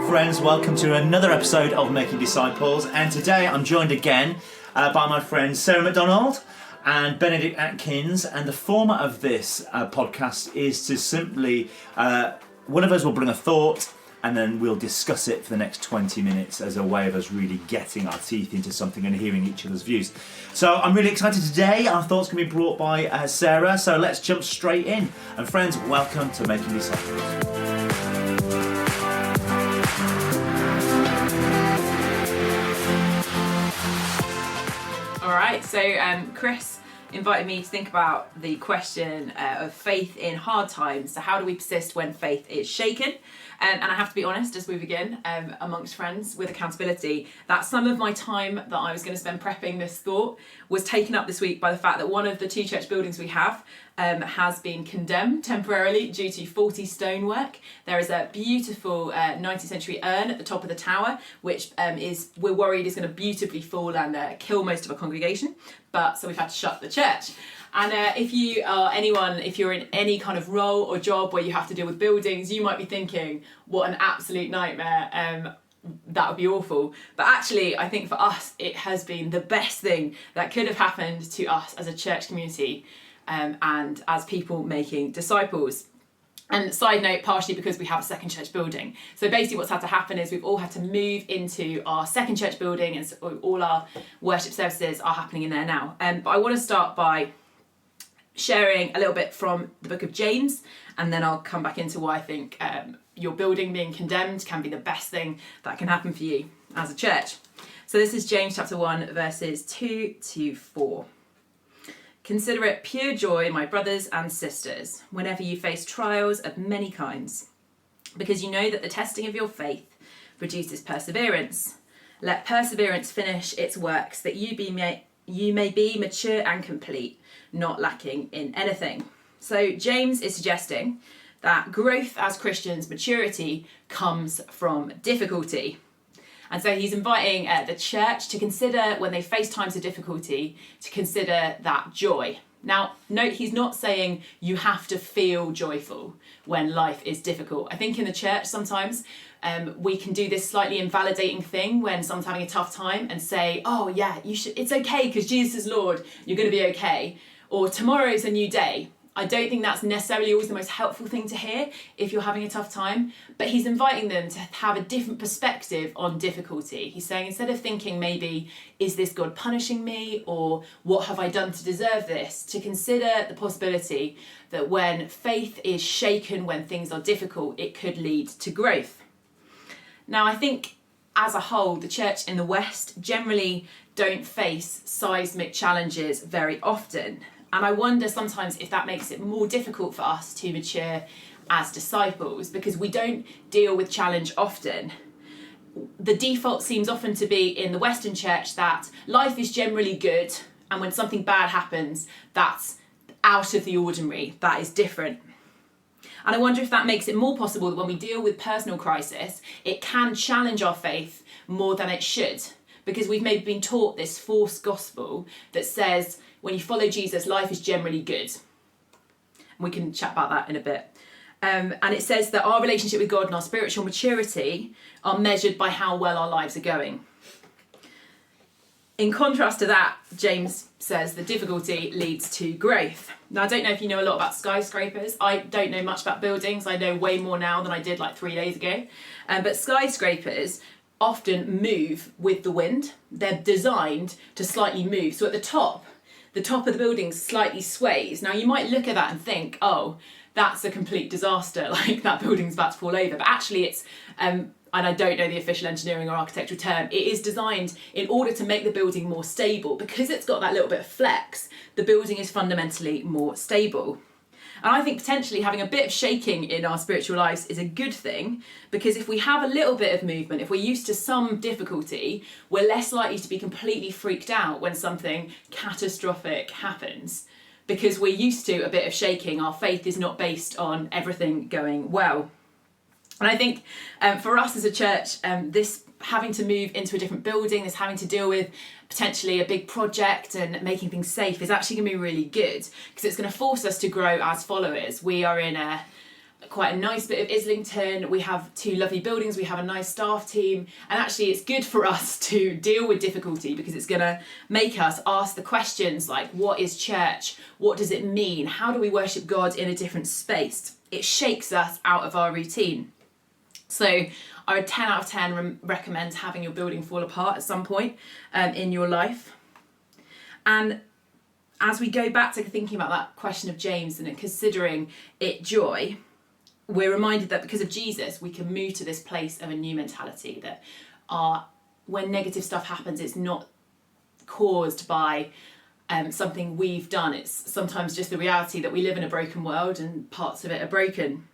Friends, welcome to another episode of Making Disciples, and today I'm joined again by my friends Sarah Mcdonald and Benedict Atkins, and the format of this podcast is to simply, one of us will bring a thought and then we'll discuss it for the next 20 minutes as a way of us really getting our teeth into something and hearing each other's views. So I'm really excited today. Our thoughts can be brought by Sarah, so let's jump straight in. And friends, welcome to Making Disciples. Alright, so Cris invited me to think about the question of faith in hard times. So how do we persist when faith is shaken? And I have to be honest, as we begin, amongst friends with accountability, that some of my time that I was going to spend prepping this thought was taken up this week by the fact that one of the two church buildings we have has been condemned temporarily due to faulty stonework. There is a beautiful 19th century urn at the top of the tower, which we're worried is going to beautifully fall and kill most of our congregation. So we've had to shut the church. And if you're in any kind of role or job where you have to deal with buildings, you might be thinking, what an absolute nightmare. That would be awful. But actually, I think for us, it has been the best thing that could have happened to us as a church community and as people making disciples. And side note, partially because we have a second church building. So basically what's had to happen is we've all had to move into our second church building, and so all our worship services are happening in there now. But I want to start by sharing a little bit from the book of James, and then I'll come back into why I think your building being condemned can be the best thing that can happen for you as a church. So this is James chapter 1, verses 2 to 4. Consider it pure joy, my brothers and sisters, whenever you face trials of many kinds, because you know that the testing of your faith produces perseverance. Let perseverance finish its work, so that you may be mature and complete, not lacking in anything. So James is suggesting that growth as Christians, maturity, comes from difficulty. And so he's inviting the church to consider, when they face times of difficulty, to consider that joy. Now, note, he's not saying you have to feel joyful when life is difficult. I think in the church sometimes we can do this slightly invalidating thing when someone's having a tough time and say, oh yeah, it's okay because Jesus is Lord, you're going to be okay. Or tomorrow's a new day. I don't think that's necessarily always the most helpful thing to hear if you're having a tough time, but he's inviting them to have a different perspective on difficulty. He's saying, instead of thinking maybe, is this God punishing me, or what have I done to deserve this, to consider the possibility that when faith is shaken, when things are difficult, it could lead to growth. Now, I think as a whole, the church in the West generally don't face seismic challenges very often. And I wonder sometimes if that makes it more difficult for us to mature as disciples, because we don't deal with challenge often. The default seems often to be in the Western church that life is generally good, and when something bad happens, that's out of the ordinary, that is different. And I wonder if that makes it more possible that when we deal with personal crisis, it can challenge our faith more than it should, because we've maybe been taught this false gospel that says, when you follow Jesus, life is generally good. And we can chat about that in a bit. And it says that our relationship with God and our spiritual maturity are measured by how well our lives are going. In contrast to that, James says the difficulty leads to growth. Now, I don't know if you know a lot about skyscrapers. I don't know much about buildings. I know way more now than I did like 3 days ago. But skyscrapers often move with the wind. They're designed to slightly move. So at the top of the building slightly sways. Now you might look at that and think, oh, that's a complete disaster, like that building's about to fall over. But actually it's, and I don't know the official engineering or architectural term, it is designed in order to make the building more stable. Because it's got that little bit of flex, the building is fundamentally more stable. And I think potentially having a bit of shaking in our spiritual lives is a good thing, because if we have a little bit of movement, if we're used to some difficulty, we're less likely to be completely freaked out when something catastrophic happens. Because we're used to a bit of shaking, our faith is not based on everything going well. And I think for us as a church, this having to move into a different building, this having to deal with potentially a big project and making things safe is actually going to be really good, because it's going to force us to grow as followers. We are in quite a nice bit of Islington. We have 2 lovely buildings, we have a nice staff team, and actually it's good for us to deal with difficulty, because it's going to make us ask the questions like, what is church? What does it mean? How do we worship God in a different space? It shakes us out of our routine. So I would 10 out of 10 recommend having your building fall apart at some point in your life. And as we go back to thinking about that question of James and considering it joy, we're reminded that because of Jesus, we can move to this place of a new mentality, that when negative stuff happens, it's not caused by something we've done. It's sometimes just the reality that we live in a broken world and parts of it are broken.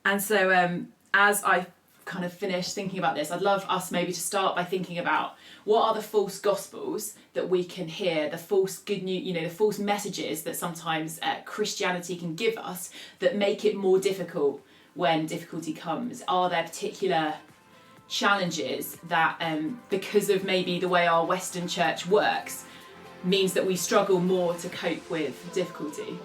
And so as I kind of finish thinking about this, I'd love us maybe to start by thinking about what are the false gospels that we can hear, the false good news, the false messages that sometimes Christianity can give us that make it more difficult when difficulty comes. Are there particular challenges that because of maybe the way our Western church works means that we struggle more to cope with difficulty?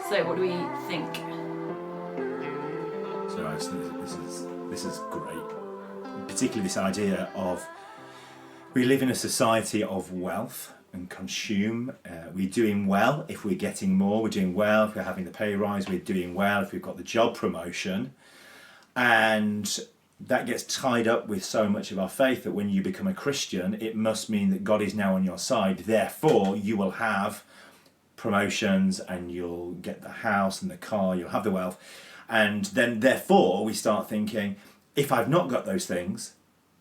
So what do we think? So this is great. Particularly this idea of we live in a society of wealth and consume. We're doing well if we're getting more. We're doing well if we're having the pay rise. We're doing well if we've got the job promotion. And that gets tied up with so much of our faith that when you become a Christian, it must mean that God is now on your side. Therefore, you will have promotions and you'll get the house and the car, you'll have the wealth. And then therefore we start thinking, if I've not got those things,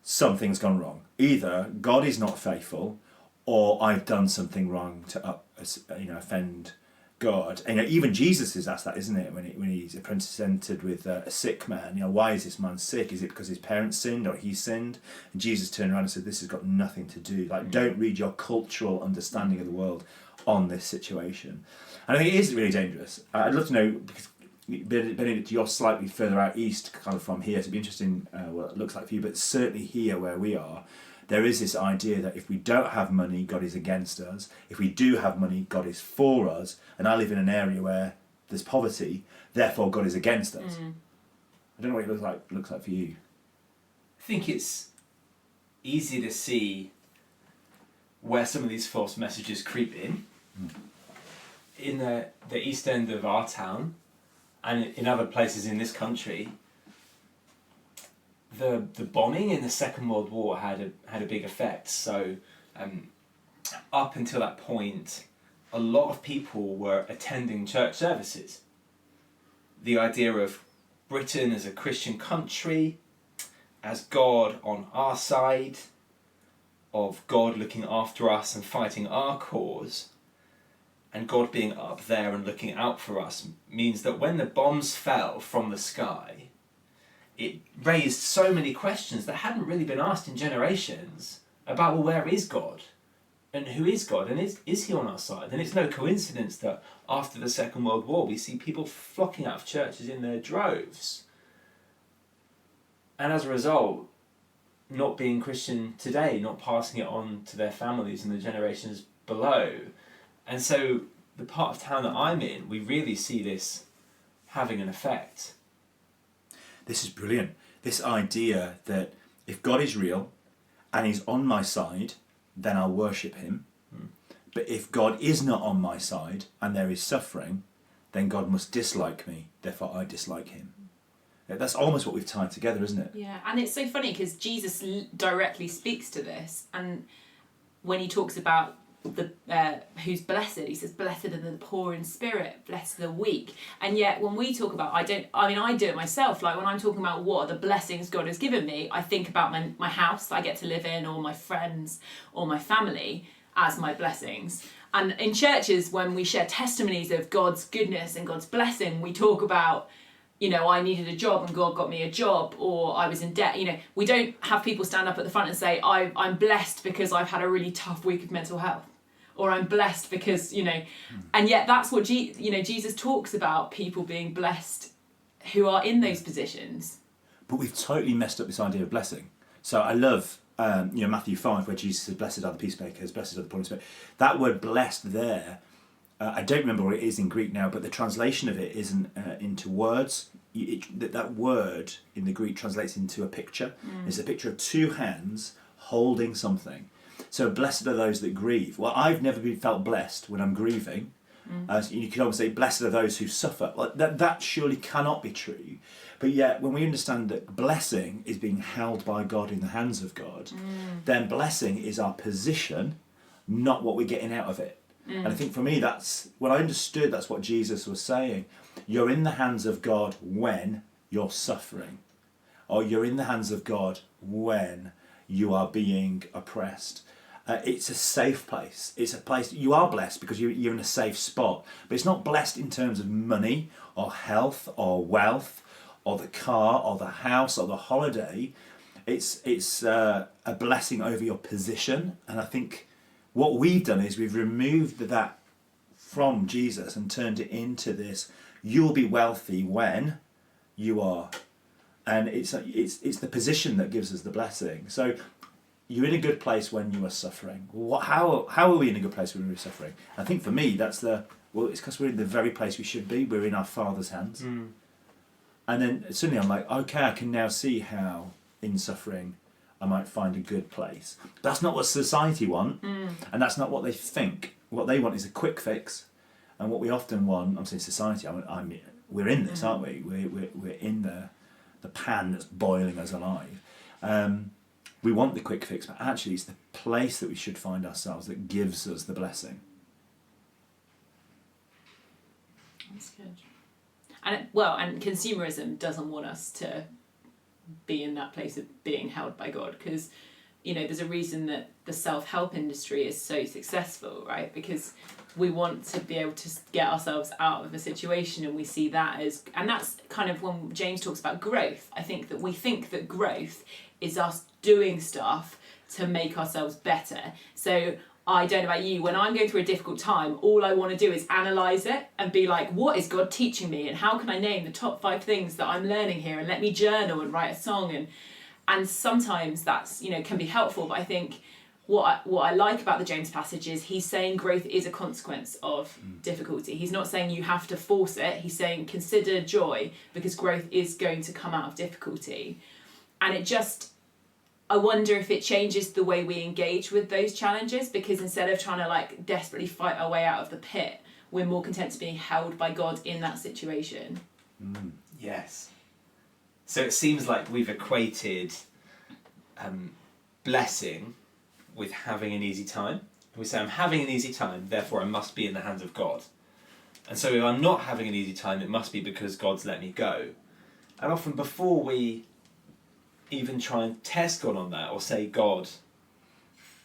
something's gone wrong. Either God is not faithful or I've done something wrong to offend God. And even Jesus is asked that, isn't it, when he's presented with a sick man? Why is this man sick? Is it because his parents sinned or he sinned? And Jesus turned around and said, this has got nothing to do. Don't read your cultural understanding of the world on this situation. And I think it is really dangerous. I'd love to know, because Benedict, you're slightly further out east kind of from here, to be interesting what it looks like for you, but certainly here where we are, there is this idea that if we don't have money, God is against us. If we do have money, God is for us. And I live in an area where there's poverty, therefore God is against us. I don't know what it looks like for you. I think it's easy to see where some of these false messages creep in. In the east end of our town and in other places in this country, the bombing in the Second World War had a big effect. So up until that point, a lot of people were attending church services. The idea of Britain as a Christian country, as God on our side, of God looking after us and fighting our cause, and God being up there and looking out for us, means that when the bombs fell from the sky, it raised so many questions that hadn't really been asked in generations about, well, where is God? And who is God? And is he on our side? And it's no coincidence that after the Second World War, we see people flocking out of churches in their droves. And as a result, not being Christian today, not passing it on to their families and the generations below. And so the part of town that I'm in, we really see this having an effect. This is brilliant. This idea that if God is real and he's on my side, then I'll worship him. But if God is not on my side and there is suffering, then God must dislike me, therefore I dislike him. That's almost what we've tied together, isn't it? Yeah, and it's so funny because Jesus directly speaks to this, and when he talks about the who's blessed, he says, blessed are the poor in spirit, blessed are the weak. And yet when we talk about, I do it myself, like when I'm talking about what are the blessings God has given me, I think about my house that I get to live in, or my friends or my family as my blessings. And in churches, when we share testimonies of God's goodness and God's blessing, we talk about, I needed a job and God got me a job, or I was in debt. We don't have people stand up at the front and say, I'm blessed because I've had a really tough week of mental health, or I'm blessed because, and yet that's what Jesus talks about, people being blessed who are in those positions. But we've totally messed up this idea of blessing. So I love, Matthew 5, where Jesus says, "Blessed are the peacemakers, blessed are the poor in spirit." That word "blessed" there, I don't remember what it is in Greek now, but the translation of it isn't into words. That word in the Greek translates into a picture. It's a picture of two hands holding something. So blessed are those that grieve. Well, I've never been felt blessed when I'm grieving. So you could almost say, blessed are those who suffer. Well, that surely cannot be true. But yet, when we understand that blessing is being held by God in the hands of God, then blessing is our position, not what we're getting out of it. And I think for me, that's when I understood that's what Jesus was saying. You're in the hands of God when you're suffering, or you're in the hands of God when you are being oppressed. It's a safe place. It's a place you are blessed because you're in a safe spot. But it's not blessed in terms of money or health or wealth or the car or the house or the holiday. It's a blessing over your position. And I think what we've done is we've removed that from Jesus and turned it into this: you'll be wealthy when you are. And it's the position that gives us the blessing. So you're in a good place when you are suffering. How are we in a good place when we're suffering? I think for me, it's because we're in the very place we should be. We're in our Father's hands. And then suddenly I'm like, okay, I can now see how in suffering I might find a good place. That's not what society want, and that's not what they think. What they want is a quick fix, and what we often want, I'm saying society, we're in this, aren't we? We're in the pan that's boiling us alive. We want the quick fix, but actually it's the place that we should find ourselves that gives us the blessing. That's good. And consumerism doesn't want us to be in that place of being held by God, because there's a reason that the self-help industry is so successful, right? Because we want to be able to get ourselves out of a situation, and we see that and that's kind of when James talks about growth. I think that we think that growth is us doing stuff to make ourselves better. So I don't know about you, when I'm going through a difficult time, all I want to do is analyse it and be like, what is God teaching me, and how can I name the top 5 things that I'm learning here, and let me journal and write a song, and sometimes that's can be helpful. But I think what I like about the James passage is he's saying growth is a consequence of difficulty. He's not saying you have to force it. He's saying consider joy, because growth is going to come out of difficulty. And I wonder if it changes the way we engage with those challenges, because instead of trying to desperately fight our way out of the pit, we're more content to being held by God in that situation. Yes. So it seems like we've equated blessing with having an easy time. We say, I'm having an easy time, therefore I must be in the hands of God. And so if I'm not having an easy time, it must be because God's let me go. And often before we even try and test God on that, or say, God,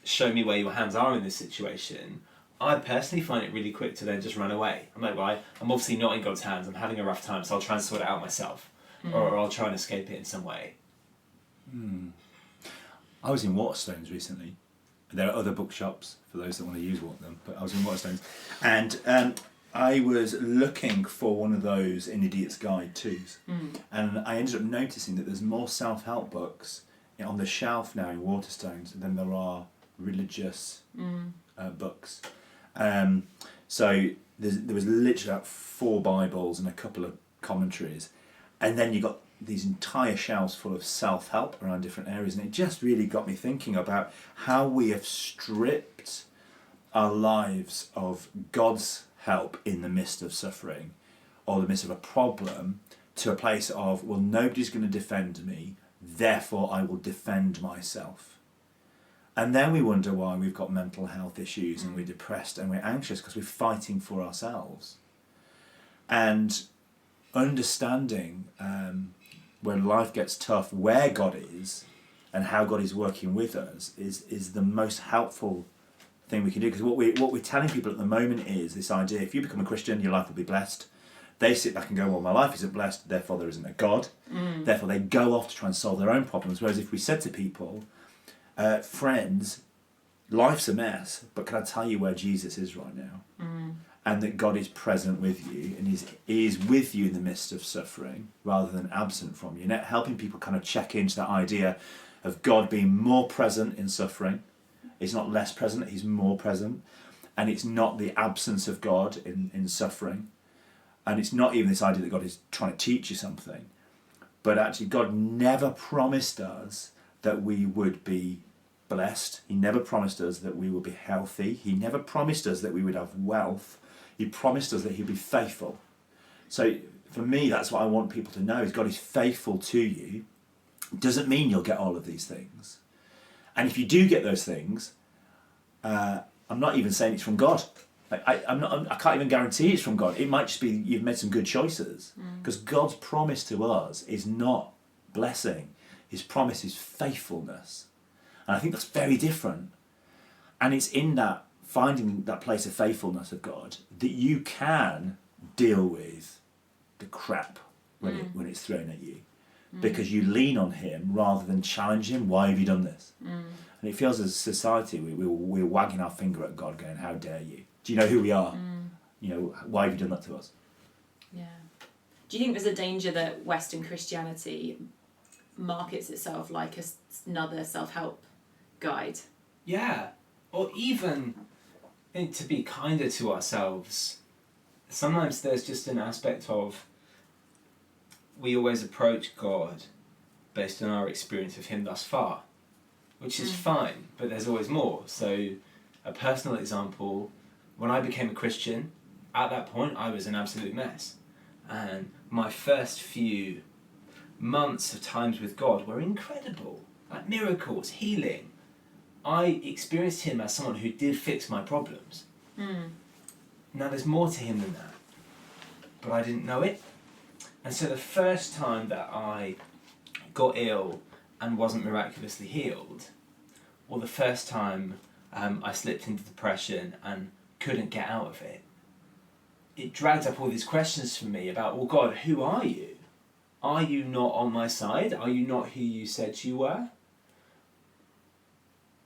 show me where your hands are in this situation, I personally find it really quick to then just run away. I'm like, well, I'm obviously not in God's hands, I'm having a rough time, so I'll try and sort it out myself, or I'll try and escape it in some way. I was in Waterstones recently. There are other bookshops for those that want to use them, but I was in Waterstones, and I was looking for one of those in Idiot's Guide 2s, and I ended up noticing that there's more self-help books on the shelf now in Waterstones than there are religious books. So there was literally about 4 Bibles and a couple of commentaries, and then you got these entire shelves full of self-help around different areas, and it just really got me thinking about how we have stripped our lives of God's help in the midst of suffering or the midst of a problem to a place of, well, nobody's going to defend me, therefore I will defend myself. And then we wonder why we've got mental health issues and we're depressed and we're anxious, because we're fighting for ourselves. And understanding when life gets tough where God is and how God is working with us is the most helpful thing we can do, because what we're telling people at the moment is this idea: if you become a Christian, your life will be blessed. They sit back and go, well, my life isn't blessed, therefore there isn't a God. Therefore they go off to try and solve their own problems. Whereas if we said to people, friends, life's a mess, but can I tell you where Jesus is right now? And that God is present with you, and is with you in the midst of suffering rather than absent from you. And helping people kind of check into that idea of God being more present in suffering. He's not less present, he's more present. And it's not the absence of God in suffering. And it's not even this idea that God is trying to teach you something. But actually, God never promised us that we would be blessed. He never promised us that we would be healthy. He never promised us that we would have wealth. He promised us that he'd be faithful. So for me, that's what I want people to know, is God is faithful to you. Doesn't mean you'll get all of these things. And if you do get those things, I'm not even saying it's from God. I can't even guarantee it's from God. It might just be you've made some good choices. Because God's promise to us is not blessing. His promise is faithfulness. And I think that's very different. And it's in that, finding that place of faithfulness of God, that you can deal with the crap when it's thrown at you. Because you lean on him rather than challenge him. Why have you done this? And it feels as a society we're wagging our finger at God going, how dare you? Do you know who we are? You know, why have you done that to us? Yeah. Do you think there's a danger that Western Christianity markets itself like another self-help guide? Yeah. Or even to be kinder to ourselves. Sometimes there's just an aspect of we always approach God based on our experience of him thus far, which is fine, but there's always more. So a personal example, when I became a Christian, at that point I was an absolute mess. And my first few months of times with God were incredible, like miracles, healing. I experienced him as someone who did fix my problems. Now there's more to him than that, but I didn't know it. And so the first time that I got ill and wasn't miraculously healed, or the first time I slipped into depression and couldn't get out of it, it dragged up all these questions for me about, well, God, who are you? Are you not on my side? Are you not who you said you were?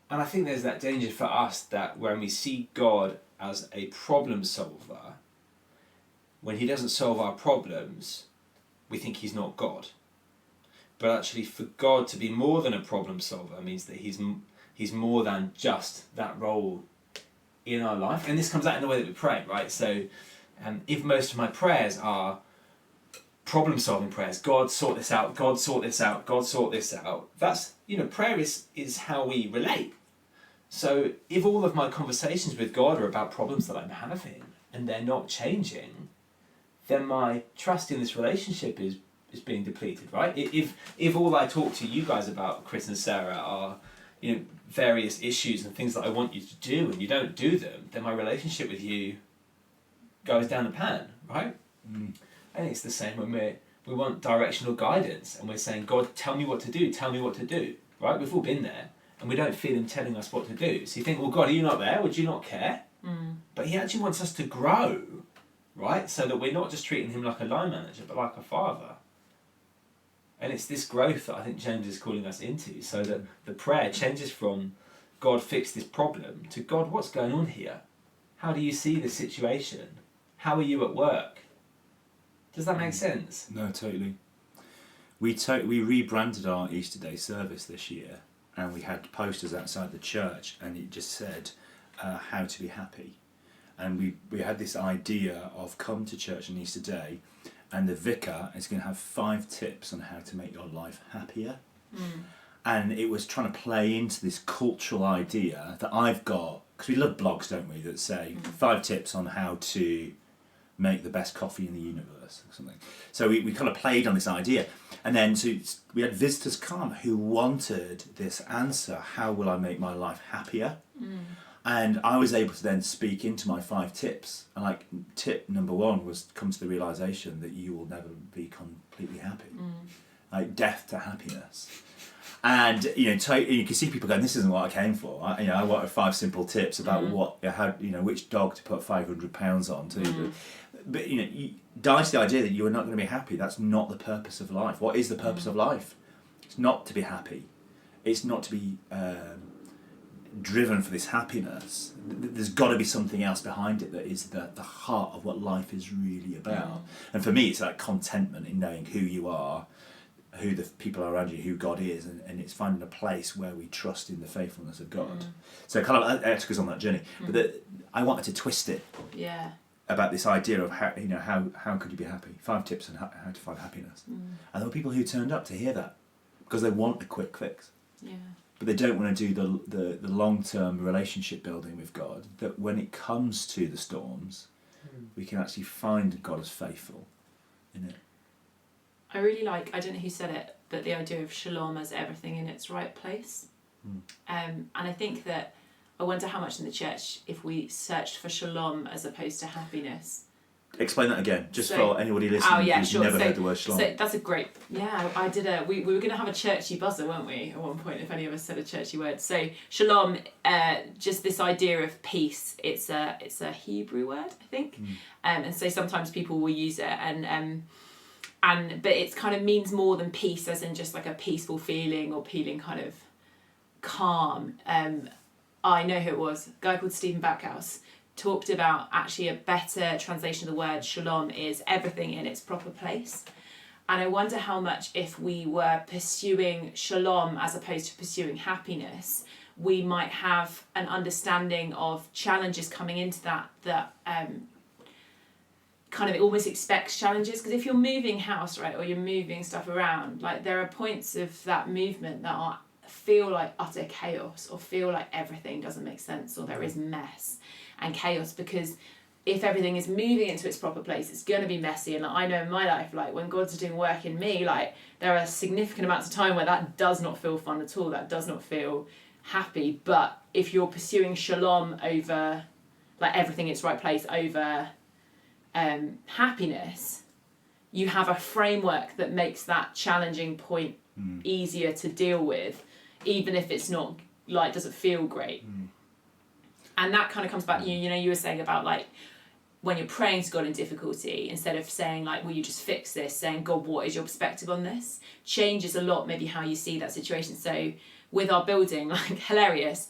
And I think there's that danger for us that when we see God as a problem solver, when he doesn't solve our problems, we think he's not God. But actually, for God to be more than a problem solver means that he's more than just that role in our life. And this comes out in the way that we pray, right? So if most of my prayers are problem solving prayers, God sort this out, God sort this out, God sort this out, that's, prayer is how we relate. So if all of my conversations with God are about problems that I'm having and they're not changing, then my trust in this relationship is being depleted, right? If all I talk to you guys about, Cris and Sarah, are various issues and things that I want you to do and you don't do them, then my relationship with you goes down the pan, right? I think it's the same when we want directional guidance and we're saying, God, tell me what to do, right? We've all been there and we don't feel him telling us what to do. So you think, well, God, are you not there? Would you not care? But he actually wants us to grow, right? So that we're not just treating him like a line manager, but like a father. And it's this growth that I think James is calling us into, so that the prayer changes from God, fix this problem, to God, what's going on here? How do you see the situation? How are you at work? Does that make sense? No, totally. We rebranded our Easter Day service this year, and we had posters outside the church, and it just said, how to be happy. And we had this idea of come to church on Easter Day, and the vicar is going to have 5 tips on how to make your life happier. And it was trying to play into this cultural idea that I've got, because we love blogs, don't we, that say 5 tips on how to make the best coffee in the universe or something. So we kind of played on this idea. And then we had visitors come who wanted this answer, how will I make my life happier? And I was able to then speak into my 5 tips. And like tip number 1 was come to the realisation that you will never be completely happy. Like death to happiness. And you can see people going, this isn't what I came for. I wanted 5 simple tips about which dog to put £500 on. But you dice the idea that you are not going to be happy. That's not the purpose of life. What is the purpose of life? It's not to be happy. It's not to be driven for this happiness, there's got to be something else behind it that is the heart of what life is really about. And for me, it's like contentment in knowing who you are, who the people are around you, who God is, and it's finding a place where we trust in the faithfulness of God. So kind of I took us on that journey, but I wanted to twist it. Yeah. About this idea of how could you be happy? 5 tips on how to find happiness. And there were people who turned up to hear that because they want a quick fix. Yeah. But they don't want to do the long-term relationship building with God, that when it comes to the storms, we can actually find God as faithful in it. I really like, I don't know who said it, but the idea of shalom as everything in its right place. And I think that, I wonder how much in the church, if we searched for shalom as opposed to happiness. Explain that again, just for anybody listening who's never heard the word shalom. So that's a great, I did we were going to have a churchy buzzer, weren't we, at one point, if any of us said a churchy word. So shalom, just this idea of peace, it's a Hebrew word, I think. And so sometimes people will use it, but it kind of means more than peace, as in just like a peaceful feeling or feeling kind of calm. I know who it was, a guy called Stephen Backhouse, talked about actually a better translation of the word shalom is everything in its proper place. And I wonder how much, if we were pursuing shalom as opposed to pursuing happiness, we might have an understanding of challenges coming into that kind of, it almost expects challenges, because if you're moving house, right, or you're moving stuff around, like there are points of that movement that feel like utter chaos, or feel like everything doesn't make sense, or there is mess and chaos, because if everything is moving into its proper place, it's going to be messy. And I know in my life, like when God's doing work in me, like there are significant amounts of time where that does not feel fun at all, that does not feel happy. But if you're pursuing shalom over, like everything in its right place, over happiness, you have a framework that makes that challenging point easier to deal with, even if it's not, like, doesn't feel great. And that kind of comes back, you know, you were saying about like when you're praying to God in difficulty, instead of saying like, will you just fix this, saying, God, what is your perspective on this, changes a lot maybe how you see that situation. So with our building, like hilarious,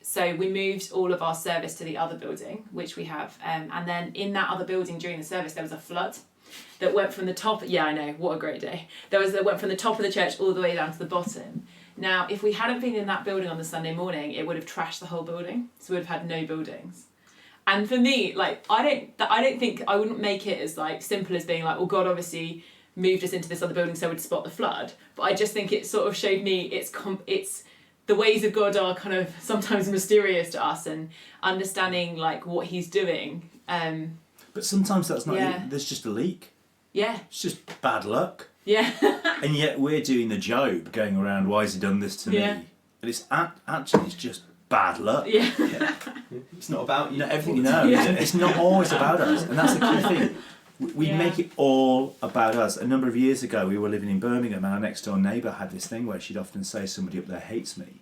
so we moved all of our service to the other building, which we have, and then in that other building during the service there was a flood that went from the top, I know, what a great day, that went from the top of the church all the way down to the bottom. Now, if we hadn't been in that building on the Sunday morning, it would have trashed the whole building. So we would have had no buildings. And for me, like, I don't think, I wouldn't make it as like simple as being like, well, God obviously moved us into this other building so we'd spot the flood. But I just think it sort of showed me it's the ways of God are kind of sometimes mysterious to us, and understanding like what He's doing. But sometimes that's not. There's just a leak. Yeah. It's just bad luck. Yeah. And yet we're doing the Job, going around, why has He done this to me? And it's actually it's just bad luck. Yeah. It's not about you. Everything you know. It's not always about us, and that's the key thing. We make it all about us. A number of years ago, we were living in Birmingham, and our next door neighbour had this thing where she'd often say, somebody up there hates me.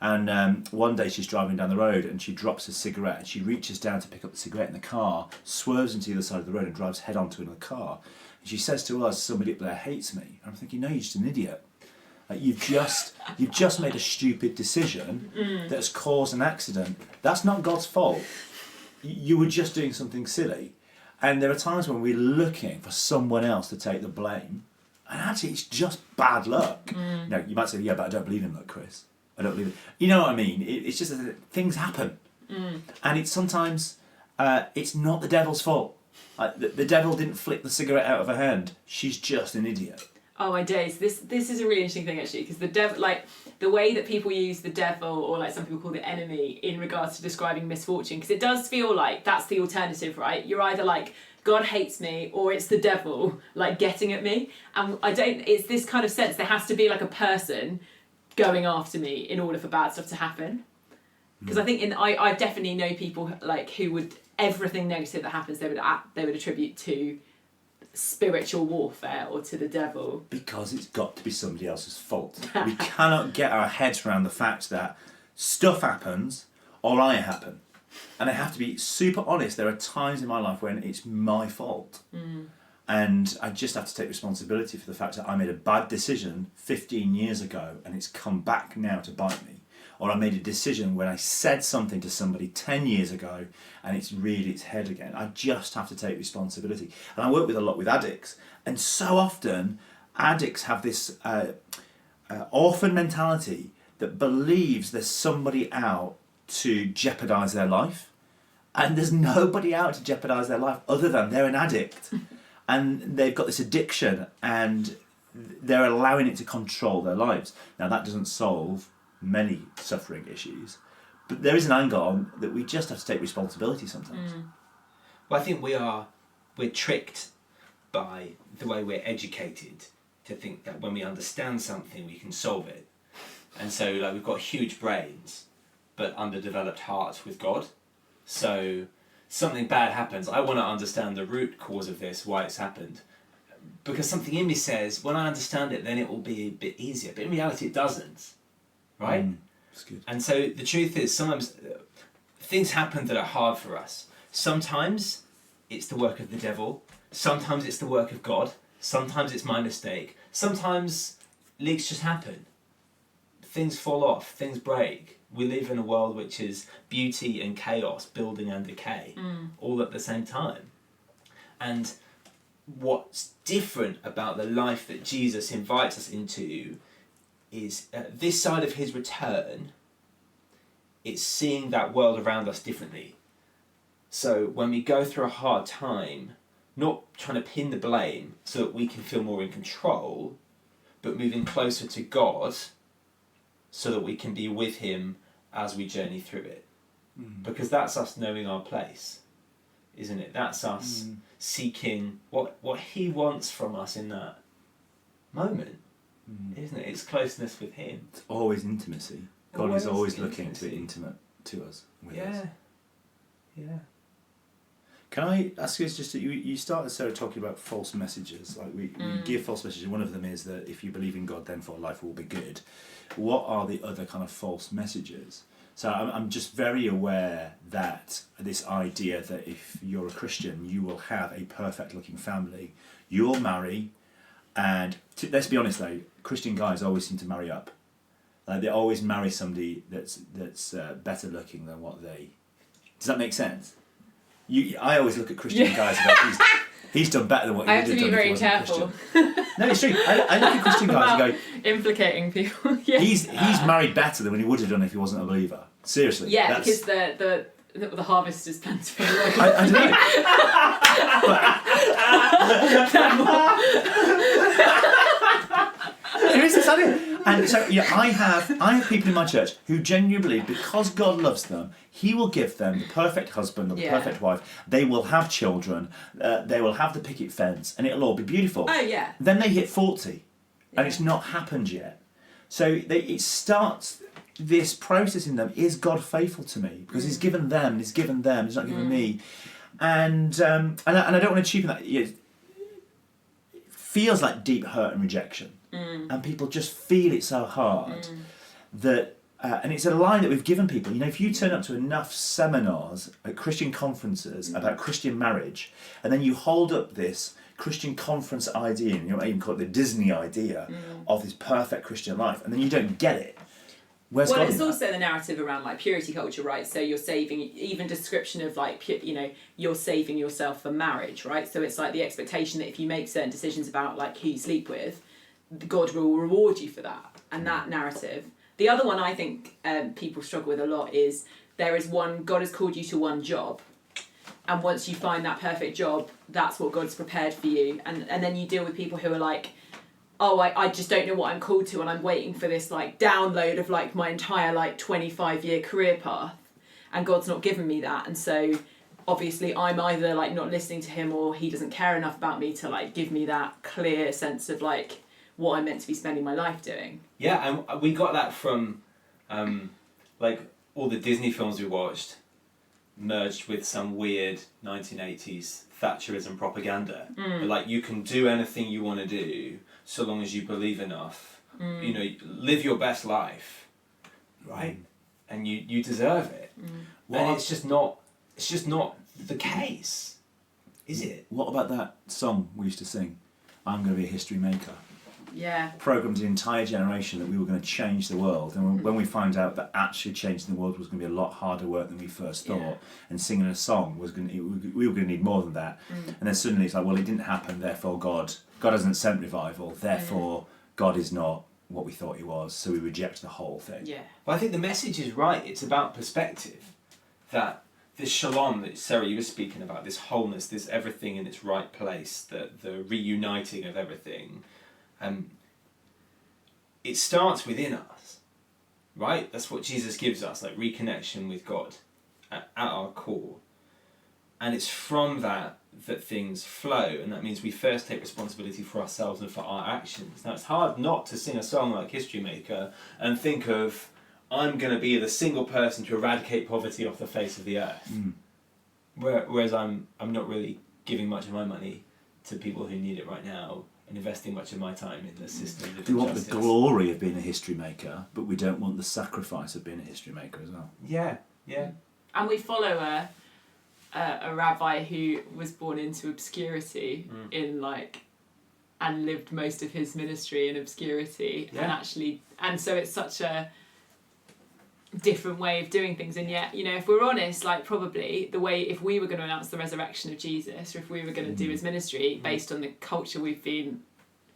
And one day she's driving down the road and she drops a cigarette, and she reaches down to pick up the cigarette in the car, swerves into the other side of the road and drives head on to another car. And she says to us, somebody up there hates me. And I'm thinking, no, you're just an idiot. Like, you've just made a stupid decision that has caused an accident. That's not God's fault. You were just doing something silly. And there are times when we're looking for someone else to take the blame, and actually it's just bad luck. Now, you might say, yeah, but I don't believe in luck, Chris. I don't believe it. You know what I mean? It's just that things happen. And it's sometimes, it's not the devil's fault. The devil didn't flick the cigarette out of her hand. She's just an idiot. Oh my days, this is a really interesting thing actually, because the devil, like the way that people use the devil, or like some people call the enemy, in regards to describing misfortune, because it does feel like that's the alternative, right? You're either like, God hates me, or it's the devil like getting at me. And it's this kind of sense, there has to be like a person going after me in order for bad stuff to happen. Because I think I definitely know people like who would, everything negative that happens they would attribute to spiritual warfare or to the devil. Because it's got to be somebody else's fault. We cannot get our heads around the fact that stuff happens or I happen. And I have to be super honest, there are times in my life when it's my fault. And I just have to take responsibility for the fact that I made a bad decision 15 years ago and it's come back now to bite me. or I made a decision when I said something to somebody 10 years ago and it's reared its head again. I just have to take responsibility. And I work with a lot with addicts, and so often addicts have this orphan mentality that believes there's somebody out to jeopardize their life. And there's nobody out to jeopardize their life other than they're an addict. And they've got this addiction and they're allowing it to control their lives. Now, that doesn't solve many suffering issues, but there is an angle on that we just have to take responsibility sometimes. Well, I think we're tricked by the way we're educated to think that when we understand something, we can solve it. And so, like, we've got huge brains, but underdeveloped hearts with God. So something bad happens. I want to understand the root cause of this, why it's happened. Because something in me says, when I understand it, then it will be a bit easier. But in reality, it doesn't. Right? That's good. And so the truth is, sometimes things happen that are hard for us. Sometimes it's the work of the devil. Sometimes it's the work of God. Sometimes it's my mistake. Sometimes leaks just happen. Things fall off. Things break. We live in a world which is beauty and chaos, building and decay, all at the same time. And what's different about the life that Jesus invites us into is this side of his return, it's seeing that world around us differently. So when we go through a hard time, not trying to pin the blame so that we can feel more in control, but moving closer to God so that we can be with him as we journey through it. Because that's us knowing our place, isn't it? That's us seeking what he wants from us in that moment, isn't it? It's closeness with him. It's always intimacy. God is always looking to be intimate to us, with us. Yeah. Can I ask you just, you started, Sarah, talking about false messages. Like we give false messages. One of them is that if you believe in God, then for life will be good. What are the other kind of false messages? So I'm just very aware that this idea that if you're a Christian, you will have a perfect looking family, you'll marry, and let's be honest though, Christian guys always seem to marry up. Like they always marry somebody that's better looking than what they. Does that make sense? I always look at Christian guys and go, he's done better than what he would have done if he wasn't careful. Christian. No, it's true. I look at Christian guys and go, implicating people. Yeah. He's married better than what he would have done if he wasn't a believer. Seriously. Yeah, because the harvest is plentiful. I don't know. There is this idea. And so I have people in my church who genuinely believe because God loves them, he will give them the perfect husband or the perfect wife. They will have children. They will have the picket fence, and it'll all be beautiful. Oh yeah. Then they hit 40, and it's not happened yet. So it starts this process in them. Is God faithful to me? Because he's given them, he's given them. He's not given me. And I don't want to cheapen that. It feels like deep hurt and rejection. And people just feel it so hard that, and it's a line that we've given people. You know, if you turn up to enough seminars at Christian conferences about Christian marriage, and then you hold up this Christian conference idea, and you might even call it the Disney idea of this perfect Christian life, and then you don't get it. Where's God it's in also that? the narrative around like purity culture, right? So you're saving, even description of like, you're saving yourself for marriage, right? So it's like the expectation that if you make certain decisions about like who you sleep with, God will reward you for that, and that narrative. The other one I think people struggle with a lot is God has called you to one job, and once you find that perfect job, that's what God's prepared for you, and then you deal with people who are like, oh, I just don't know what I'm called to, and I'm waiting for this like download of like my entire like 25-year career path, and God's not given me that, and so obviously I'm either like not listening to him, or he doesn't care enough about me to like give me that clear sense of like what I'm meant to be spending my life doing. Yeah, and we got that from like all the Disney films we watched merged with some weird 1980s Thatcherism propaganda. Like, you can do anything you want to do so long as you believe enough. You know, live your best life, right? And you deserve it. And it's just not the case, is it? What about that song we used to sing? I'm going to be a history maker. Yeah. programmed an entire generation that we were going to change the world, and when we found out that actually changing the world was going to be a lot harder work than we first thought, and singing a song was going to, we were going to need more than that, and then suddenly it's like, well, it didn't happen, therefore God hasn't sent revival, therefore God is not what we thought he was, so we reject the whole thing. Yeah. But I think the message is right. It's about perspective. That this shalom that Sarah, you were speaking about, this wholeness, this everything in its right place, the reuniting of everything, it starts within us, right? That's what Jesus gives us, like reconnection with God at our core. And it's from that things flow, and that means we first take responsibility for ourselves and for our actions. Now, it's hard not to sing a song like History Maker and think of, I'm going to be the single person to eradicate poverty off the face of the earth. Whereas I'm not really giving much of my money to people who need it right now and investing much of my time in the system of We want justice. the glory of being a history maker, but we don't want the sacrifice of being a history maker as well. Yeah. And we follow a rabbi who was born into obscurity and lived most of his ministry in obscurity, and so it's such a different way of doing things. And yet, if we're honest, like probably the way, if we were going to announce the resurrection of Jesus, or if we were going to do his ministry based on the culture we've been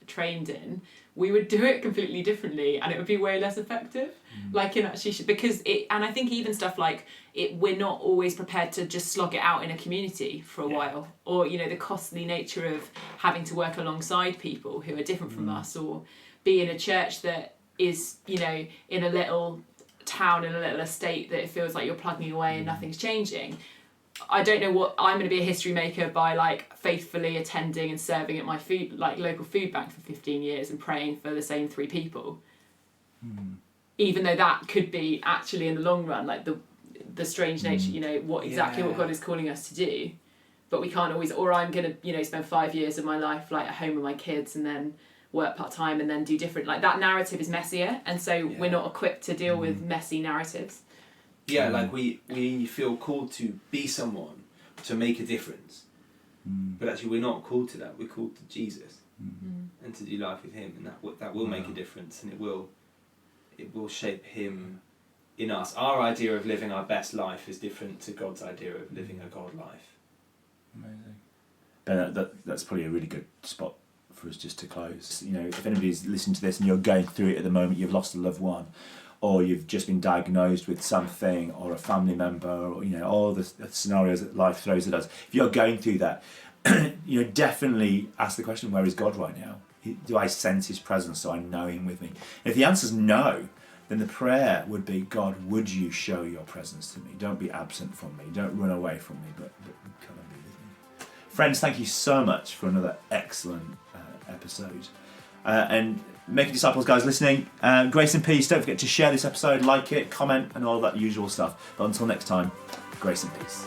trained in, we would do it completely differently, and it would be way less effective. Because I think even stuff like it, we're not always prepared to just slog it out in a community for a while, or the costly nature of having to work alongside people who are different from us, or be in a church that is in a little town, in a little estate, that it feels like you're plugging away and nothing's changing. I don't know what I'm going to be a history maker by faithfully attending and serving at my local food bank for 15 years and praying for the same 3 people. Even though that could be actually in the long run the strange nature, what God is calling us to do. But we can't always, or I'm going to spend 5 years of my life at home with my kids and then work part-time and then do different, that narrative is messier, and so we're not equipped to deal with messy narratives. We feel called to be someone, to make a difference, but actually we're not called to that. We're called to Jesus and to do life with him, and that will make a difference, and it will shape him in us. Our idea of living our best life is different to God's idea of living a God life. Amazing. Ben, that's probably a really good spot for us just to close. If anybody's listening to this and you're going through it at the moment, you've lost a loved one, or you've just been diagnosed with something, or a family member, or all the scenarios that life throws at us. If you're going through that, definitely ask the question, where is God right now? Do I sense his presence so I know him with me? And if the answer's no, then the prayer would be, God, would you show your presence to me? Don't be absent from me. Don't run away from me, but come and be with me. Friends, thank you so much for another excellent episode. And Making Disciples guys listening, grace and peace. Don't forget to share this episode, like it, comment, and all that usual stuff. But until next time, grace and peace.